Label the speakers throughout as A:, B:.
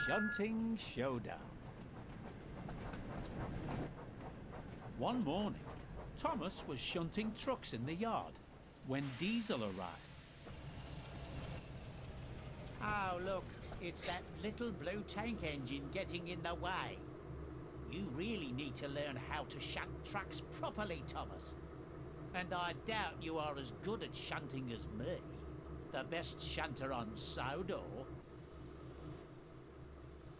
A: Shunting Showdown. One morning, Thomas was shunting trucks in the yard when Diesel arrived.
B: Oh, look, it's that little blue tank engine getting in the way. You really need to learn how to shunt trucks properly, Thomas. And I doubt you are as good at shunting as me, the best shunter on Sodor.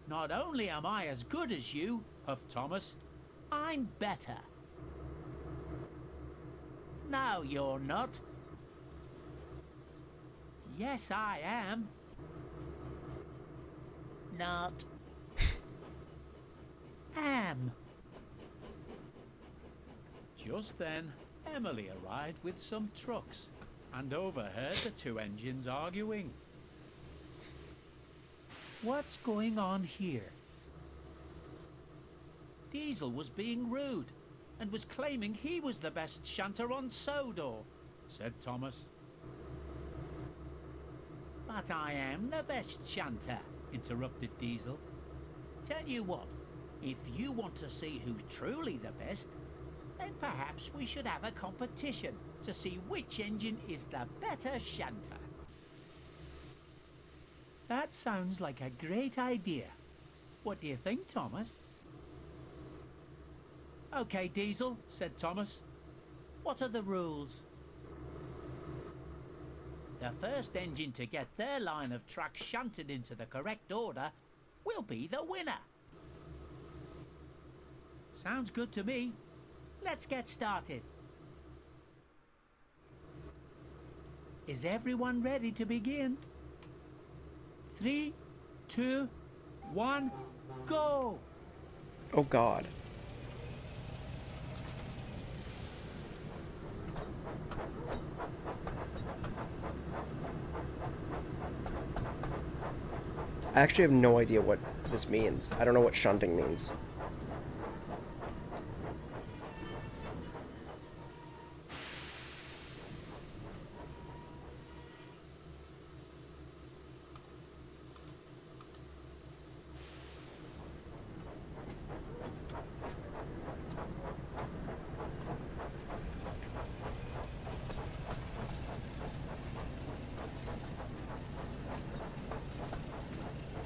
A: Not only am I as good as you, huffed Thomas, I'm better.
B: No, you're not.
A: Yes, I am.
B: Not.
A: Am. Just then, Emily arrived with some trucks and overheard the two engines arguing. What's going on here? Diesel was being rude and was claiming he was the best shunter on Sodor, said Thomas.
B: But I am the best shunter,
A: interrupted Diesel.
B: Tell you what, if you want to see who's truly the best, then perhaps we should have a competition to see which engine is the better shunter.
A: That sounds like a great idea. What do you think, Thomas? Okay, Diesel, said Thomas. What are the rules?
B: The first engine to get their line of trucks shunted into the correct order will be the winner.
A: Sounds good to me.
B: Let's get started.
A: Is everyone ready to begin? 3, 2, 1, go!
C: Oh God. I actually have no idea what this means. I don't know what shunting means.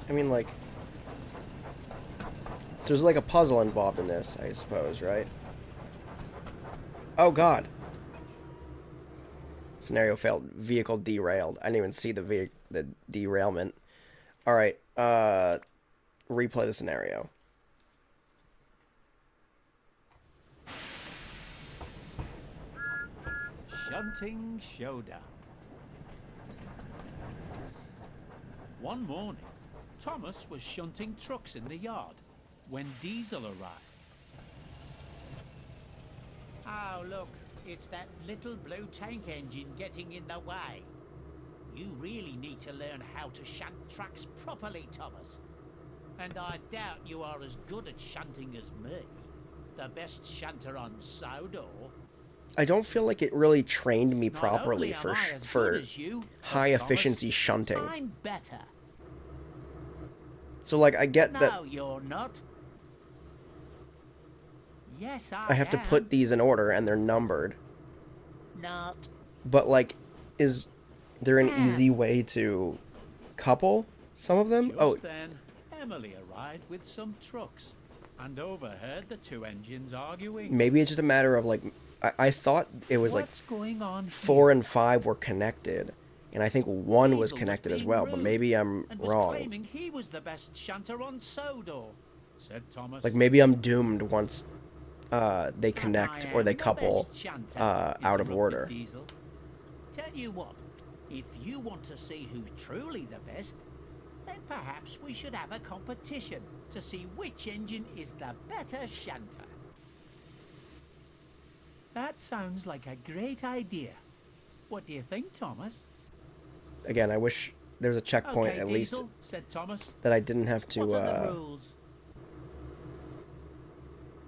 C: I mean, like, there's like a puzzle involved in this, I suppose, right? Oh God. Scenario failed. Vehicle derailed. I didn't even see the derailment. All right. Replay the scenario.
A: Shunting Showdown. One morning, Thomas was shunting trucks in the yard when Diesel arrived.
B: Oh, look, it's that little blue tank engine getting in the way. You really need to learn how to shunt trucks properly, Thomas. And I doubt you are as good at shunting as me, the best shunter on Sodor.
C: I don't feel like it really trained me
B: Not
C: properly
B: only am I as
C: for
B: good as you,
C: high
B: Thomas,
C: efficiency shunting.
B: I'm better.
C: So, like, I get that
B: No, you're not. Yes,
C: I have to put these in order and they're numbered.
B: Not.
C: But, like, is there an easy way to couple some of them?
A: Just then, Emily arrived with some trucks and overheard the two engines arguing.
C: Maybe it's just a matter of, like, I thought it was
A: What's going on
C: 4
A: here?
C: and 5 were connected. And I think 1 was
A: Diesel
C: connected as
A: being
C: well, but
A: rude
C: maybe I'm
A: and was
C: wrong.
A: claiming he was the best shunter on Sodor, said Thomas.
C: Like, maybe I'm doomed once they
B: But
C: connect
B: I
C: or they
B: am the
C: couple
B: best shunter,
C: out of
A: interrupted
C: order.
A: Diesel.
B: Tell you what, if you want to see who's truly the best, then perhaps we should have a competition to see which engine is the better shunter.
A: That sounds like a great idea. What do you think, Thomas?
C: Again, I wish there was a checkpoint
A: Okay,
C: at
A: Diesel,
C: least
A: said Thomas.
C: that I didn't have
A: What are the
C: to
A: rules?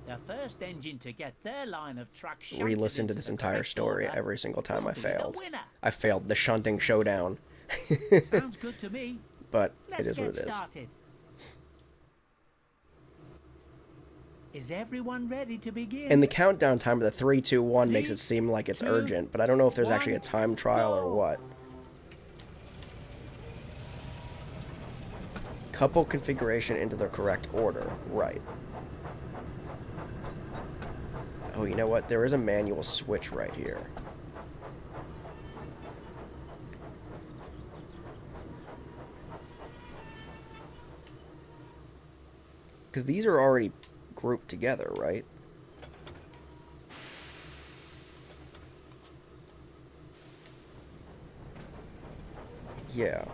B: The first engine to get their line of trucks shunted
C: re-listen to
B: into
C: this
B: the
C: entire
B: correct
C: story
B: order
C: every single time
B: will
C: I
B: be the
C: failed.
B: winner.
C: I failed the shunting showdown.
A: Sounds good to me.
C: But it
B: Let's
C: is what
B: get
C: it is.
B: started.
A: Is everyone ready to begin?
C: And the countdown timer, the 3, 2, 1, makes it
A: 3,
C: seem like it's
A: 2,
C: urgent, but I don't know if there's
A: 1,
C: actually a time trial or
A: go.
C: what. Couple configuration into the correct order. Right. Oh, you know what? There is a manual switch right here. Because these are already grouped together, right? Yeah.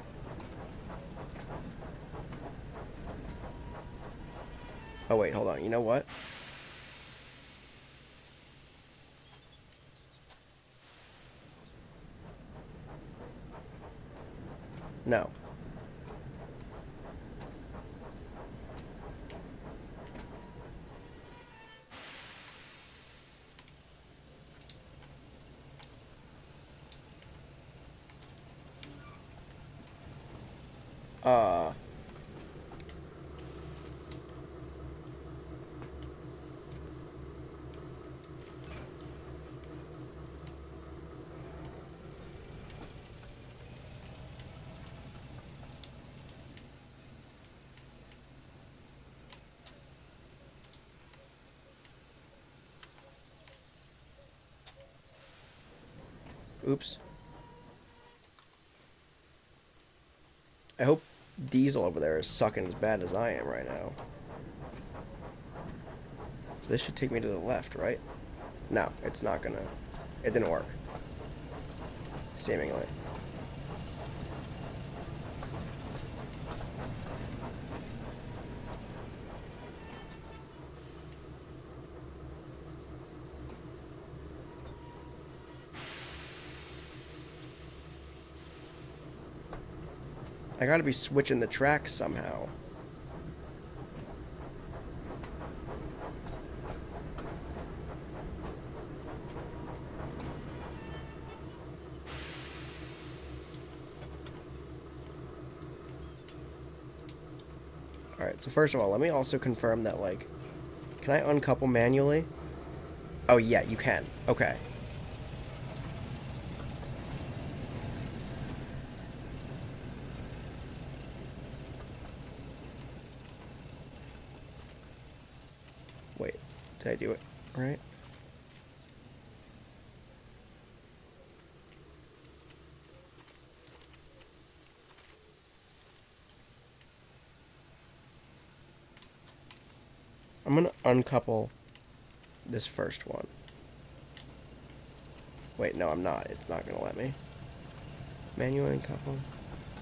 C: Oh, wait, hold on. You know what? No. Uh... Oops. I hope Diesel over there is sucking as bad as I am right now. So this should take me to the left, right? No, it's not gonna. It didn't work. Seemingly. I gotta be switching the tracks somehow. Alright, so first of all, let me also confirm that, like, can I uncouple manually? Oh, yeah, you can. Okay. Wait, did I do it right? I'm gonna uncouple this first one. Wait, no, I'm not. It's not gonna let me. Manually uncouple.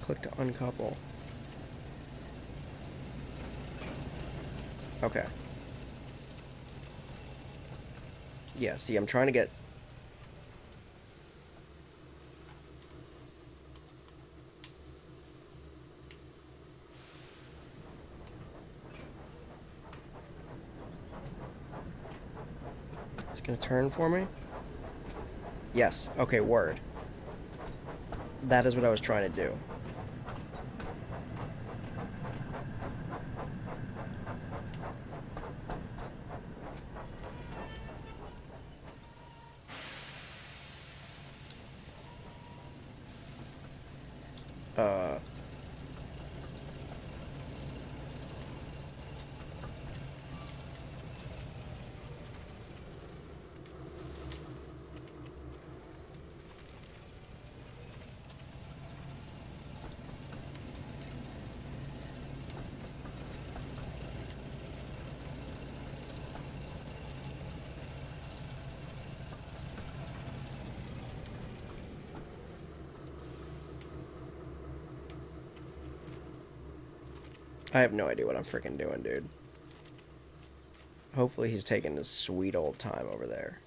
C: Click to uncouple. Okay. Yeah, see, I'm trying to get... It's gonna turn for me? Yes. Okay, word. That is what I was trying to do. I have no idea what I'm freaking doing, dude. Hopefully he's taking his sweet old time over there.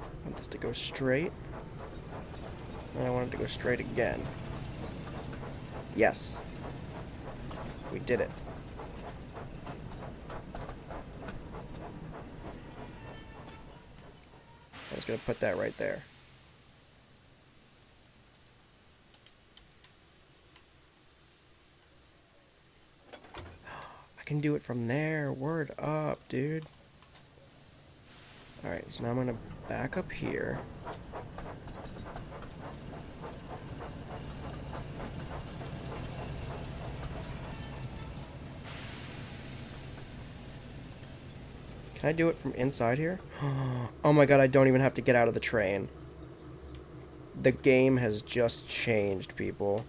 C: I want this to go straight. And I want it to go straight again. Yes. We did it. I was gonna put that right there. I can do it from there. Word up, dude. Alright, so now I'm gonna back up here. Can I do it from inside here? Oh my god, I don't even have to get out of the train. The game has just changed, people.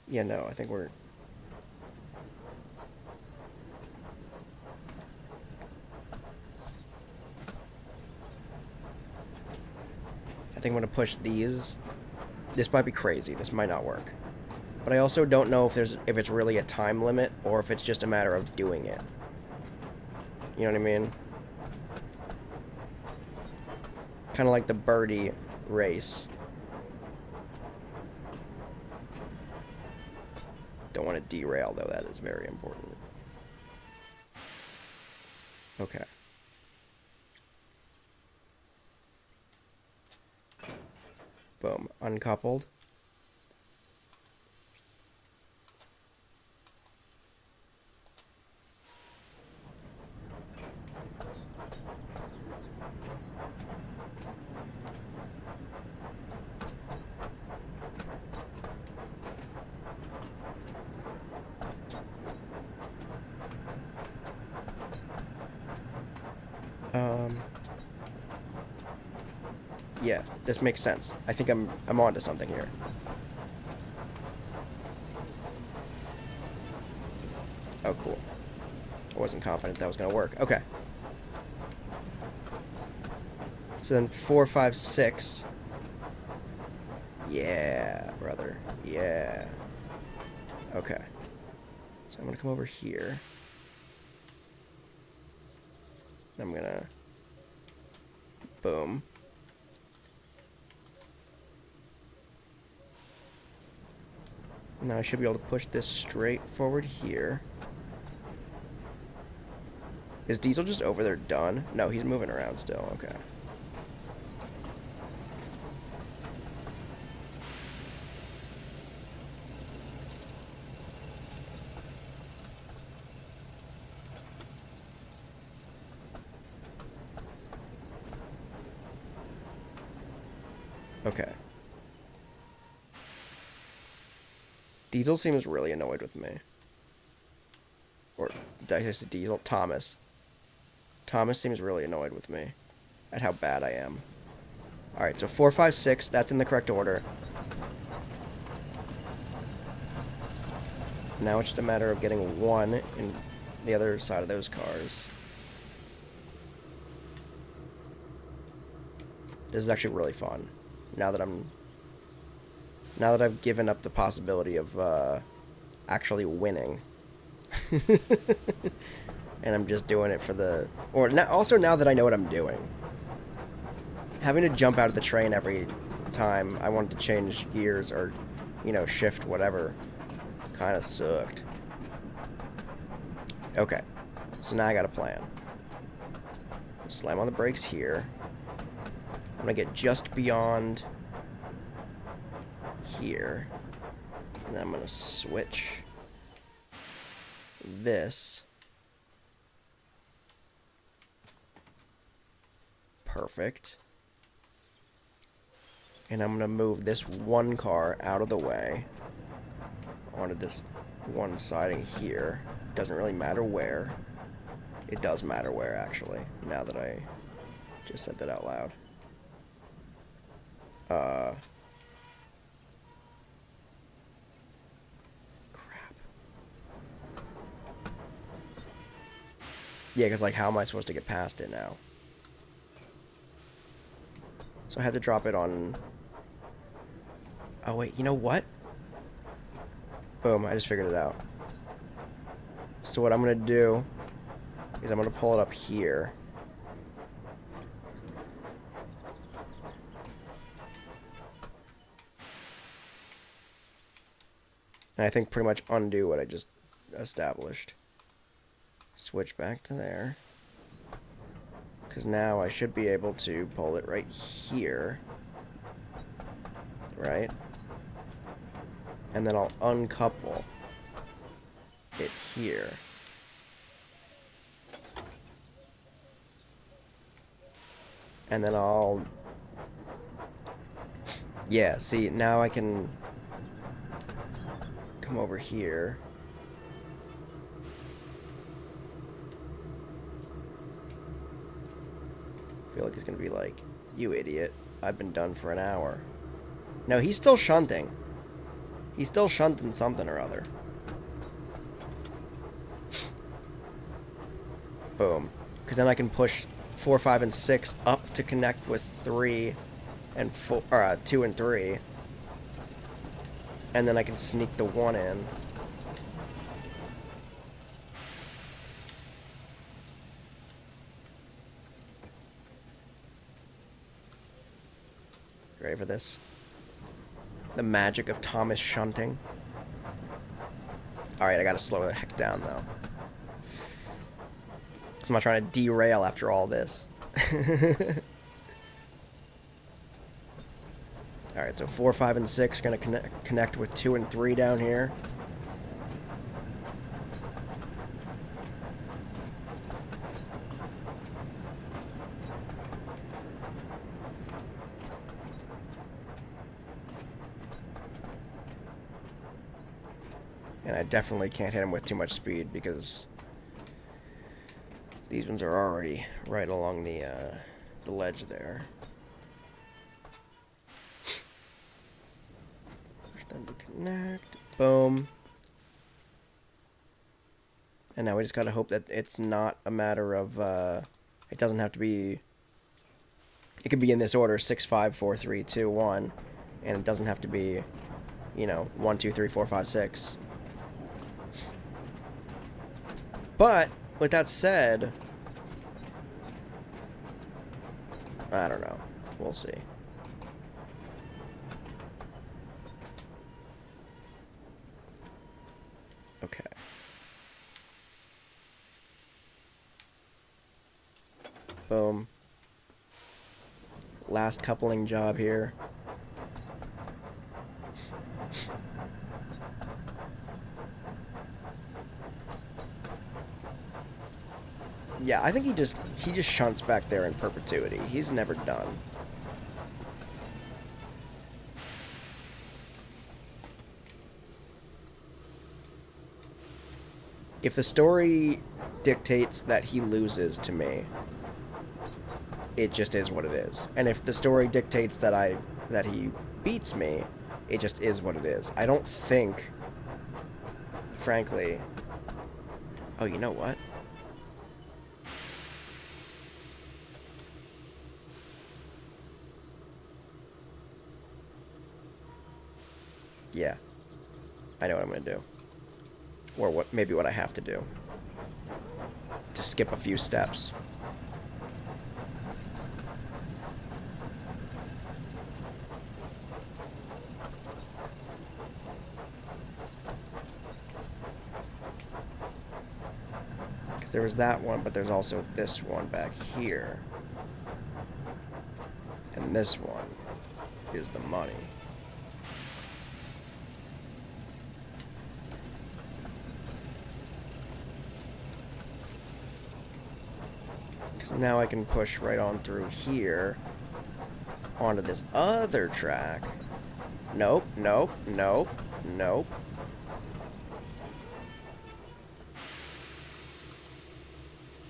C: Yeah, no, I think we're... I think I'm gonna push these. This might be crazy. This might not work. But I also don't know if it's really a time limit or if it's just a matter of doing it. You know what I mean? Kind of like the birdie race. Don't want to derail, though. That is very important. Okay. Boom. Uncoupled. Yeah, this makes sense. I think I'm onto something here. Oh, cool. I wasn't confident that was gonna work. Okay. So then 4, 5, 6. Yeah, brother. Yeah. Okay. So I'm gonna come over here. I'm gonna... Boom. Now I should be able to push this straight forward here. Is Diesel just over there done? No, he's moving around still. Okay. Okay. Diesel seems really annoyed with me. Or, did I just say Diesel? Thomas. Thomas seems really annoyed with me at how bad I am. Alright, so 4, 5, 6, that's in the correct order. Now it's just a matter of getting one in the other side of those cars. This is actually really fun. Now that I've given up the possibility of actually winning. And I'm just doing it for the... Or also now that I know what I'm doing. Having to jump out of the train every time I wanted to change gears or, you know, shift whatever kind of sucked. Okay. So now I got a plan. Slam on the brakes here. I'm gonna get just beyond here. And then I'm gonna switch this. Perfect. And I'm gonna move this one car out of the way onto this one siding here. Doesn't really matter where. It does matter where, actually, now that I just said that out loud. Crap. Yeah, because, like, how am I supposed to get past it now? So I had to drop it on... Oh, wait, you know what? Boom, I just figured it out. So what I'm going to do is I'm going to pull it up here. And I think pretty much undo what I just established. Switch back to there. Because now I should be able to pull it right here. Right? And then I'll uncouple it here. And then I'll... Yeah, see, now I can come over here. I feel like he's gonna be like, you idiot, I've been done for an hour. No, he's still shunting. He's still shunting something or other. Boom. Because then I can push 4, 5, and 6 up to connect with 3 and 4, or 2 and 3. And then I can sneak the 1 in. Ready for this? The magic of Thomas shunting. Alright, I gotta slow the heck down, though. I'm not trying to derail after all this. Alright, so 4, 5, and 6 are going to connect with 2 and 3 down here. And I definitely can't hit him with too much speed because these ones are already right along the ledge there. Push them to connect. Boom. And now we just gotta hope that it's not a matter of, it doesn't have to be, it could be in this order, 6, 5, 4, 3, 2, 1, and it doesn't have to be, you know, 1, 2, 3, 4, 5, 6. But, with that said, I don't know. We'll see. Okay. Boom. Last coupling job here. Yeah, I think he just shunts back there in perpetuity. He's never done. If the story dictates that he loses to me, it just is what it is. And if the story dictates that he beats me, it just is what it is. I don't think, frankly... Oh, you know what? Yeah, I know what I'm going to do. Or maybe what I have to do. To skip a few steps. Because there was that one, but there's also this one back here. And this one is the money. Now I can push right on through here onto this other track. Nope, nope, nope, nope.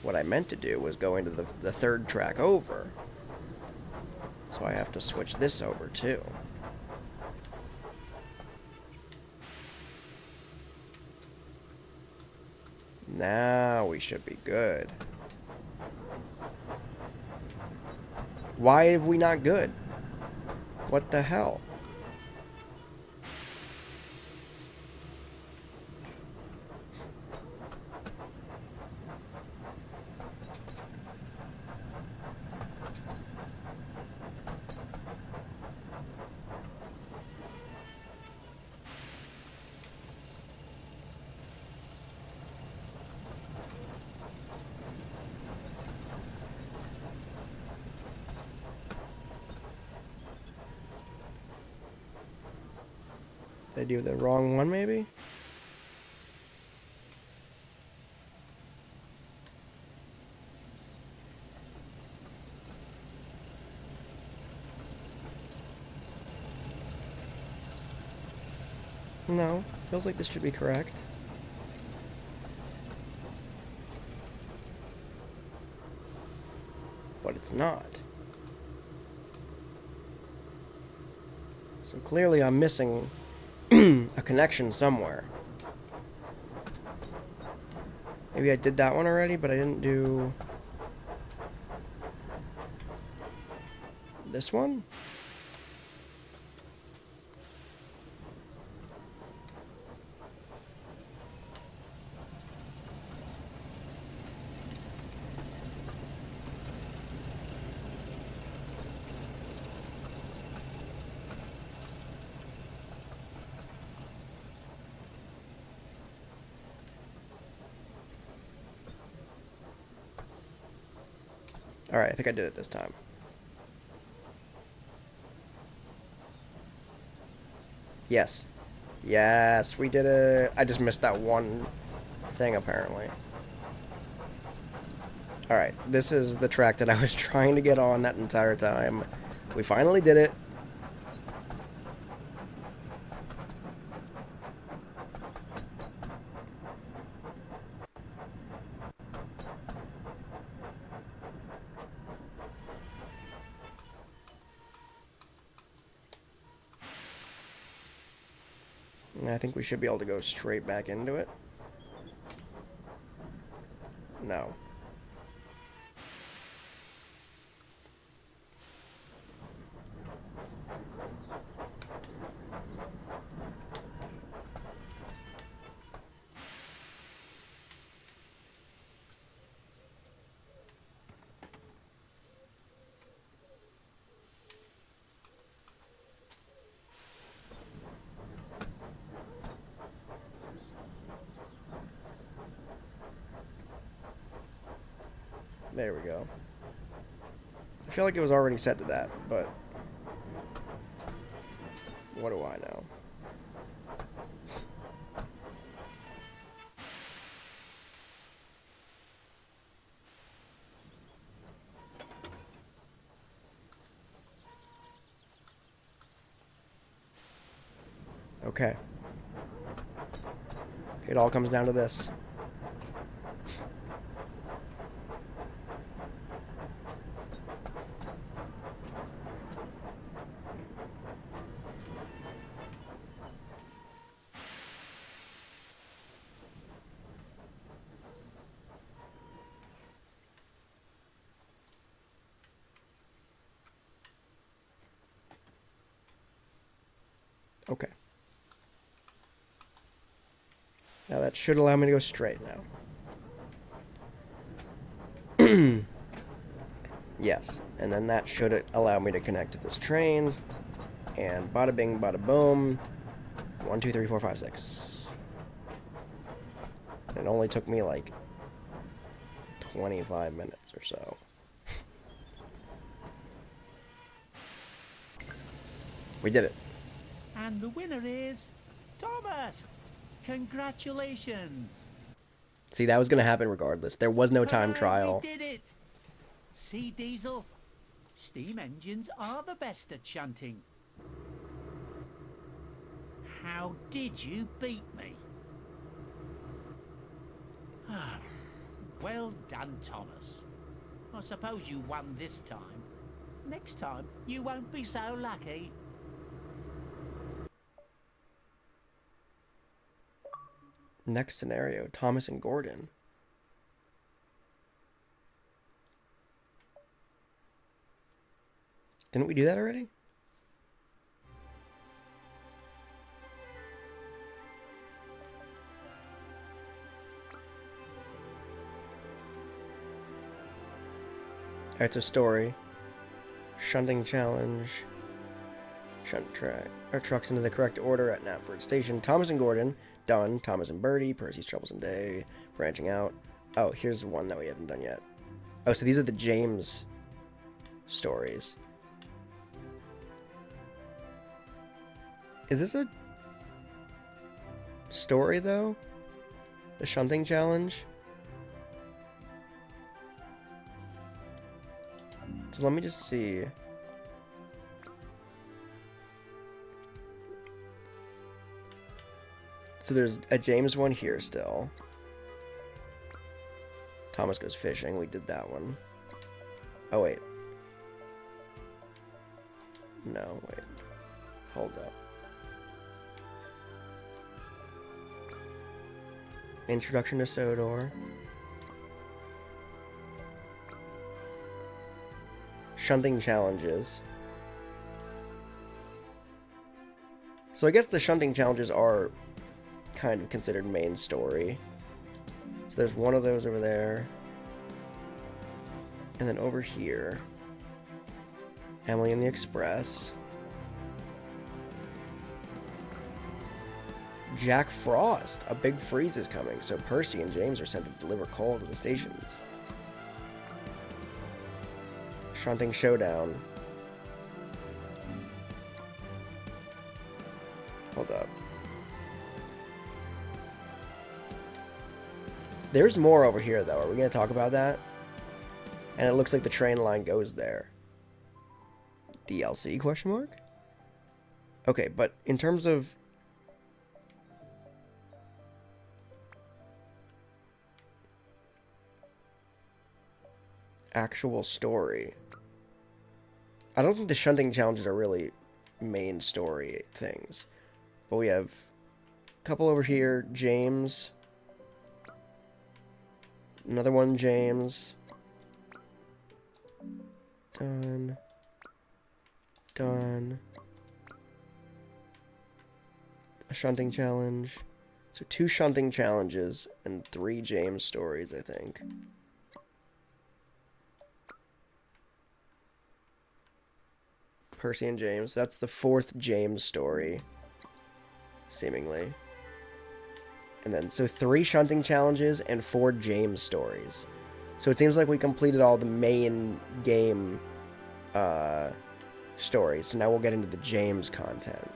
C: What I meant to do was go into the third track over. So I have to switch this over too. Now we should be good. Why are we not good? What the hell? Did I do the wrong one, maybe? No, feels like this should be correct. But it's not. So clearly I'm missing a connection somewhere. Maybe I did that one already, but I didn't do this one? Alright, I think I did it this time. Yes. Yes, we did it. I just missed that one thing, apparently. Alright, this is the track that I was trying to get on that entire time. We finally did it. And I think we should be able to go straight back into it. No. There we go. I feel like it was already set to that, but what do I know? Okay. It all comes down to this. Okay. Now that should allow me to go straight now. Yes. And then that should allow me to connect to this train. And bada bing, bada boom. 1, 2, 3, 4, 5, 6. It only took me like 25 minutes or so. We did it.
A: And the winner is Thomas. Congratulations.
C: See, that was going to happen regardless. There was no time
A: Hooray,
C: trial.
A: We did it. See, Diesel? Steam engines are the best at shunting. How did you beat me? Well done, Thomas. I suppose you won this time. Next time, you won't be so lucky.
C: Next scenario, Thomas and Gordon. Didn't we do that already? Alright, so story. Shunting challenge. Shunt trucks into the correct order at Knapford Station. Thomas and Gordon, done. Thomas and Birdie, Percy's Troubles and Day, branching out. Oh, here's one that we haven't done yet. Oh, so these are the James stories. Is this a story, though? The Shunting challenge? So let me just see. So there's a James one here still. Thomas goes fishing. We did that one. Oh, wait. No, wait. Hold up. Introduction to Sodor. Shunting challenges. So I guess the shunting challenges are kind of considered main story. So there's one of those over there. And then over here, Emily and the Express. Jack Frost. A big freeze is coming, so Percy and James are sent to deliver coal to the stations. Shunting Showdown. Hold up. There's more over here, though. Are we going to talk about that? And it looks like the train line goes there. DLC, question mark? Okay, but in terms of... actual story. I don't think the shunting challenges are really main story things. But we have a couple over here. James. Another one, James. Done. Done. A shunting challenge. So 2 shunting challenges and 3 James stories, I think. Percy and James. That's the 4th James story, seemingly. And then, so 3 shunting challenges and 4 James stories. So it seems like we completed all the main game stories. So now we'll get into the James content.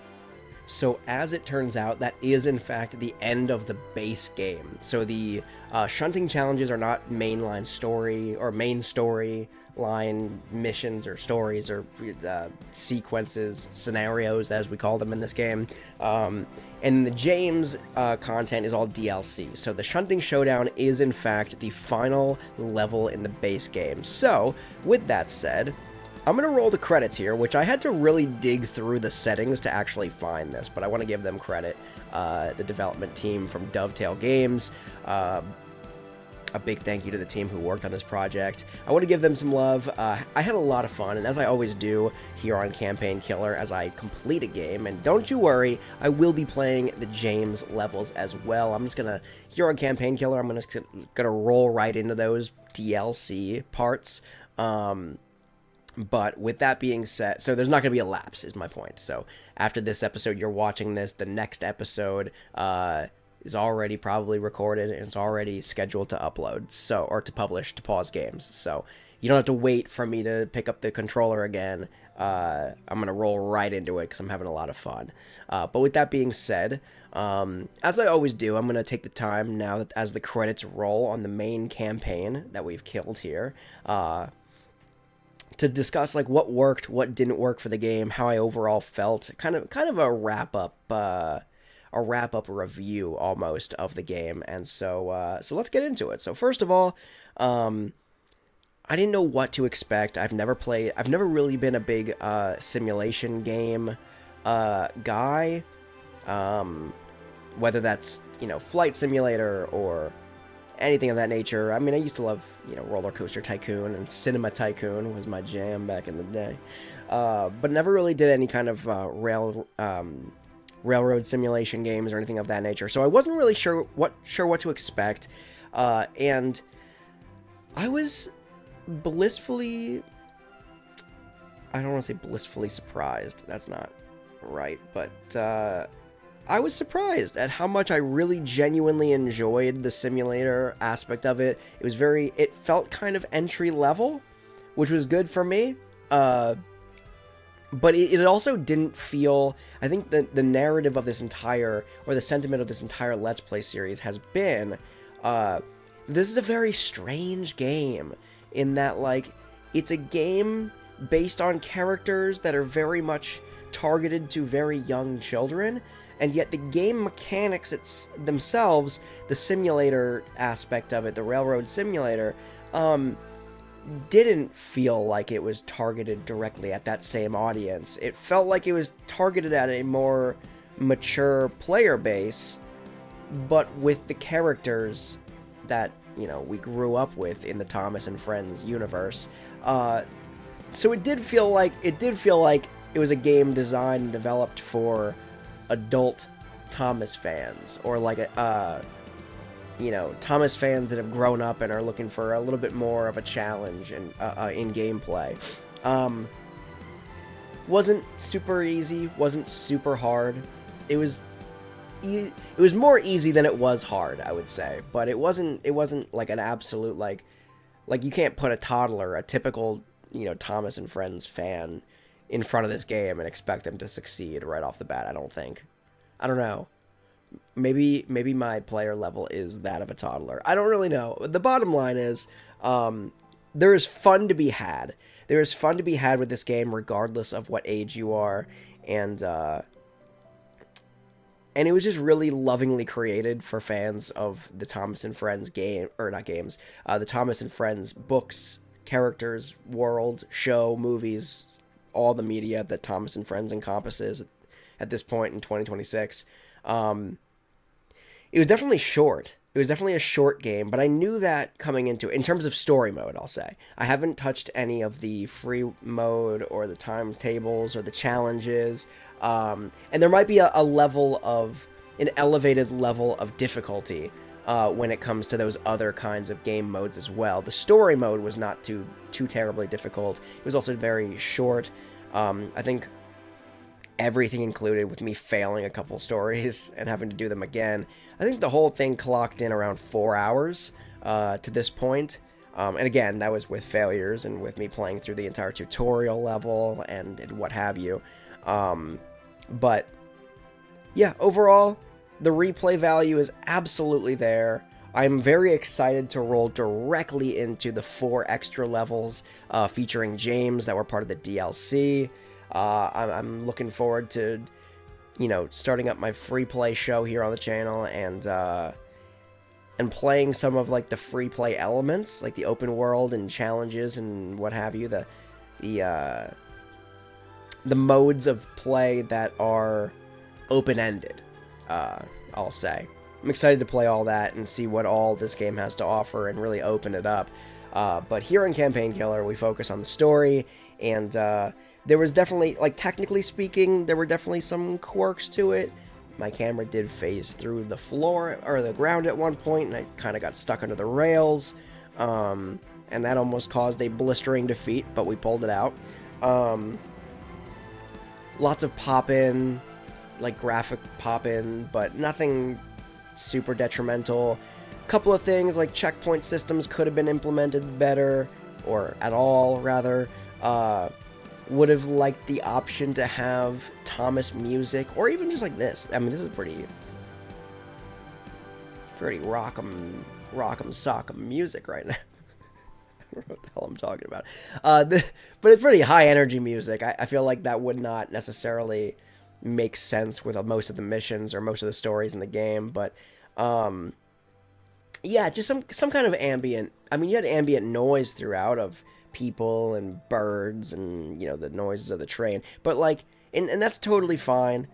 C: So as it turns out, that is in fact the end of the base game. So the shunting challenges are not mainline story or main story line missions or stories or sequences, scenarios as we call them in this game. And the James content is all DLC. So the Shunting Showdown is in fact the final level in the base game. So with that said, I'm going to roll the credits here, which I had to really dig through the settings to actually find this, but I want to give them credit. The development team from Dovetail Games, a big thank you to the team who worked on this project. I want to give them some love. I had a lot of fun, and as I always do here on Campaign Killer as I complete a game, and don't you worry, I will be playing the James levels as well. I'm just going to, here on Campaign Killer, I'm just going to roll right into those DLC parts. But with that being said, so there's not going to be a lapse, is my point. So after this episode, you're watching this, the next episode is already probably recorded and it's already scheduled to upload, so, or to publish, to pause games. So you don't have to wait for me to pick up the controller again. I'm going to roll right into it because I'm having a lot of fun. But with that being said, as I always do, I'm going to take the time now that as the credits roll on the main campaign that we've killed here, to discuss like what worked, what didn't work for the game, how I overall felt, kind of a wrap up review almost of the game. And so let's get into it. So first of all, I didn't know what to expect. I've never really been a big simulation game guy, whether that's, Flight Simulator or anything of that nature. I mean, I used to love, Roller Coaster Tycoon, and Cinema Tycoon was my jam back in the day. But never really did any kind of railroad simulation games or anything of that nature. So I wasn't really sure what to expect. And I was blissfully... I don't want to say blissfully surprised. That's not right. But I was surprised at how much I really genuinely enjoyed the simulator aspect of it. It felt kind of entry level, which was good for me. But it also didn't feel... I think the narrative of this entire, or the sentiment of this entire Let's Play series has been, this is a very strange game, in that, like, it's a game based on characters that are very much targeted to very young children, and yet the game mechanics themselves, the simulator aspect of it, the railroad simulator, didn't feel like it was targeted directly at that same audience. It felt like it was targeted at a more mature player base, but with the characters that, we grew up with in the Thomas and Friends universe. So it did feel like it was a game designed and developed for adult Thomas fans, or like Thomas fans that have grown up and are looking for a little bit more of a challenge in gameplay. Wasn't super easy, wasn't super hard. It was more easy than it was hard, I would say, but it wasn't like an absolute like you can't put a typical Thomas and Friends fan in front of this game and expect them to succeed right off the bat. I don't think. I don't know. Maybe my player level is that of a toddler. I don't really know. The bottom line is, there is fun to be had. There is fun to be had with this game, regardless of what age you are, and it was just really lovingly created for fans of the Thomas and Friends the Thomas and Friends books, characters, world, show, movies, all the media that Thomas and Friends encompasses at this point in 2026. It was definitely short. It was definitely a short game, but I knew that coming into it. In terms of story mode, I'll say. I haven't touched any of the free mode or the timetables or the challenges. And there might be an elevated level of difficulty when it comes to those other kinds of game modes as well. The story mode was not too terribly difficult. It was also very short. I think everything included, with me failing a couple stories and having to do them again, I think the whole thing clocked in around 4 hours to this point. And again, that was with failures and with me playing through the entire tutorial level and what have you. But yeah, overall, the replay value is absolutely there. I'm very excited to roll directly into the 4 extra levels featuring James that were part of the DLC. I'm looking forward to, starting up my free play show here on the channel and playing some of like the free play elements, like the open world and challenges and what have you, the modes of play that are open-ended. I'll say. I'm excited to play all that and see what all this game has to offer and really open it up. But here in Campaign Killer, we focus on the story, and there was definitely, like, technically speaking, there were definitely some quirks to it. My camera did phase through the floor, or the ground at one point, and I kind of got stuck under the rails, and that almost caused a blistering defeat, but we pulled it out. Lots of pop-in, like graphic pop-in, but nothing super detrimental. A couple of things like checkpoint systems could have been implemented better, or at all, rather. Would have liked the option to have Thomas music, or even just like this. I mean, this is pretty rock'em sock'em music right now. I don't know what the hell I'm talking about. But it's pretty high energy music. I feel like that would not necessarily make sense with most of the missions or most of the stories in the game, but yeah, just some kind of ambient. I mean, you had ambient noise throughout of people and birds and, the noises of the train, but like, and that's totally fine,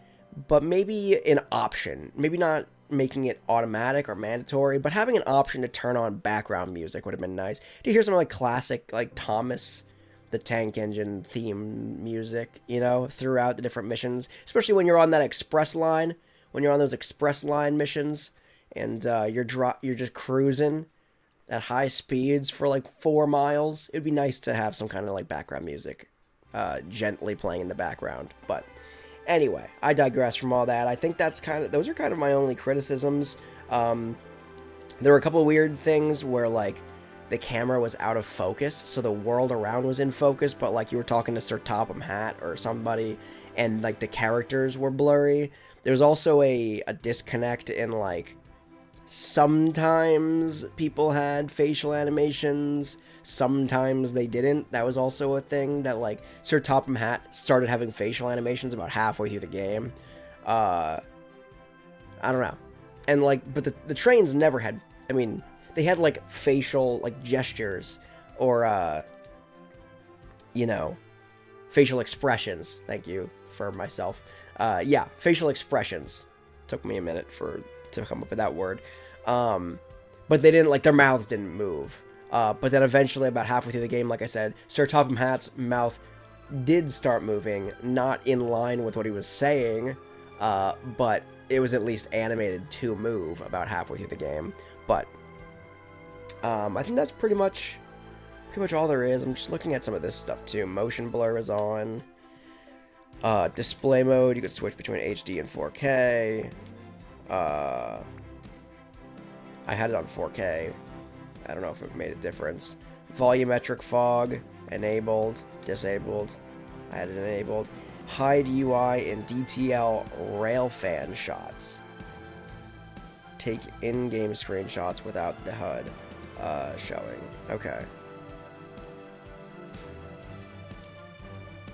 C: but maybe an option, maybe not making it automatic or mandatory, but having an option to turn on background music would have been nice. To hear some like classic, like Thomas the Tank Engine theme music, you know, throughout the different missions, especially when you're on that express line, when you're on those express line missions, and you're just cruising at high speeds for like 4 miles. It'd be nice to have some kind of like background music gently playing in the background. But anyway, I digress from all that. I think those are kind of my only criticisms. There were a couple of weird things where like the camera was out of focus, so the world around was in focus, but like you were talking to Sir Topham Hatt or somebody, and like the characters were blurry. There's also a disconnect in like sometimes people had facial animations, sometimes they didn't. That was also a thing that like Sir Topham Hatt started having facial animations about halfway through the game. I don't know. And like, but the trains never had, I mean, they had like facial like gestures or you know, facial expressions. Thank you for myself. Yeah, facial expressions. Took me a minute to come up with that word. But they didn't, like, their mouths didn't move. But then eventually, about halfway through the game, like I said, Sir Topham Hatt's mouth did start moving, not in line with what he was saying, but it was at least animated to move about halfway through the game. But I think that's pretty much all there is. I'm just looking at some of this stuff too. Motion blur is on. Display mode, you could switch between HD and 4K. I had it on 4K. I don't know if it made a difference. Volumetric fog, enabled, disabled. I had it enabled. Hide UI and DTL railfan shots. Take in-game screenshots without the HUD showing. Okay.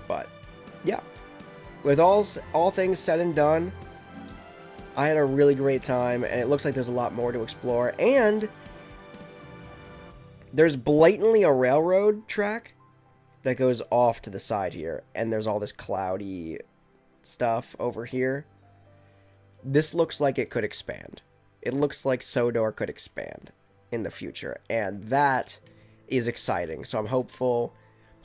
C: But, yeah. With all things said and done, I had a really great time, and it looks like there's a lot more to explore. And there's blatantly a railroad track that goes off to the side here, and there's all this cloudy stuff over here. This looks like it could expand. It looks like Sodor could expand in the future, and that is exciting. So I'm hopeful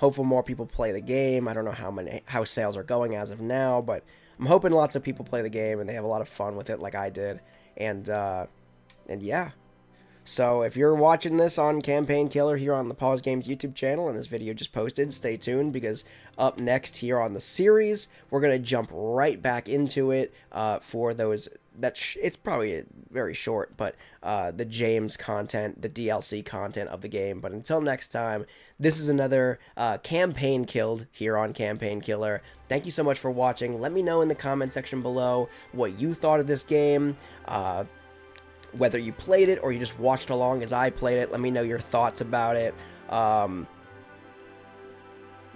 C: more people play the game. I don't know how sales are going as of now, but I'm hoping lots of people play the game and they have a lot of fun with it like I did. And yeah. So if you're watching this on Campaign Killer here on the Pause Games YouTube channel and this video just posted, stay tuned, because up next here on the series, we're going to jump right back into it for those it's probably very short, but the James content, the DLC content of the game. But until next time, this is another Campaign Killed here on Campaign Killer. Thank you so much for watching. Let me know in the comment section below what you thought of this game, whether you played it or you just watched along as I played it. Let me know your thoughts about it. Let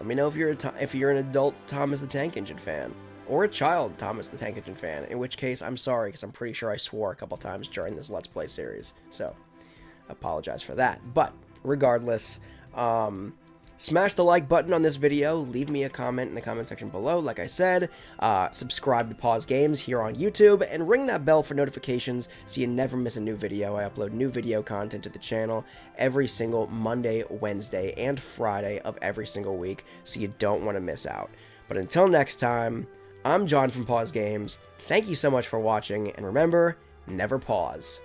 C: me know if you're an adult Thomas the Tank Engine fan, or a child Thomas the Tank Engine fan, in which case I'm sorry, because I'm pretty sure I swore a couple times during this Let's Play series, so apologize for that. But regardless, smash the like button on this video, leave me a comment in the comment section below, like I said, subscribe to Pause Games here on YouTube, and ring that bell for notifications so you never miss a new video. I upload new video content to the channel every single Monday, Wednesday, and Friday of every single week, so you don't want to miss out. But until next time, I'm John from Pause Games. Thank you so much for watching, and remember, never pause.